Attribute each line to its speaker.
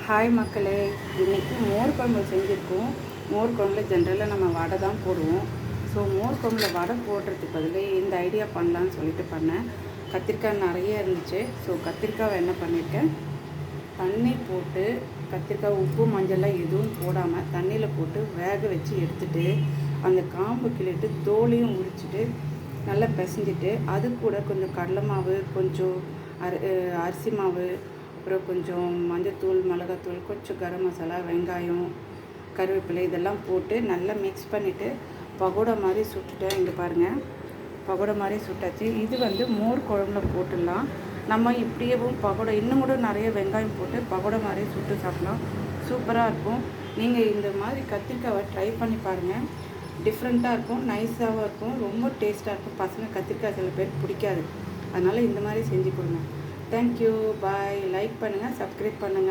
Speaker 1: Hi மக்களே, இன்றைக்கி மோர் குழம்பு செஞ்சுருக்கோம். மோர் குழம்புல ஜென்ரலாக நம்ம வடை தான் போடுவோம். ஸோ மோர் குழம்புல வடை போடுறதுக்கு பதில் இந்த ஐடியா பண்ணலான்னு சொல்லிட்டு பண்ணேன். கத்திரிக்காய் நிறைய இருந்துச்சு. ஸோ கத்திரிக்காவை என்ன பண்ணியிருக்கேன், தண்ணி போட்டு கத்திரிக்காய் உப்பு மஞ்சள்லாம் எதுவும் போடாமல் தண்ணியில் போட்டு வேக வச்சு எடுத்துகிட்டு அந்த காம்பு கிள்ளிட்டு தோலையும் உரிச்சிட்டு நல்லா பிசைஞ்சிட்டு அது கூட கொஞ்சம் கடலை மாவு, கொஞ்சம் அரிசி மாவு, அப்புறம் கொஞ்சம் மஞ்சத்தூள், மிளகாத்தூள், கொஞ்சம் கரம் மசாலா, வெங்காயம், கருவேப்பிலை இதெல்லாம் போட்டு நல்லா மிக்ஸ் பண்ணிவிட்டு பகோடா மாதிரி சுட்டுட்டேன். இங்கே பாருங்கள், பகோடா மாதிரி சுட்டாச்சு. இது மோர் குழம்புல போட்டுடலாம். நம்ம இப்படியேவும் பகோடா இன்னும் கூட நிறைய வெங்காயம் போட்டு பகோடா மாதிரி சுட்டு சாப்பிட்லாம். சூப்பராக இருக்கும். நீங்கள் இந்த மாதிரி கத்திரிக்காவை ட்ரை பண்ணி பாருங்கள். டிஃப்ரெண்ட்டாக இருக்கும், நைஸாகவும் இருக்கும், ரொம்ப டேஸ்ட்டாக இருக்கும். பசங்க கத்திரிக்காய் சில பேர் பிடிக்காது, அதனால் இந்த மாதிரி செஞ்சு கொடுங்க. தேங்க்யூ, பாய். லைக் பண்ணுங்கள், சப்ஸ்கிரைப் பண்ணுங்கள்.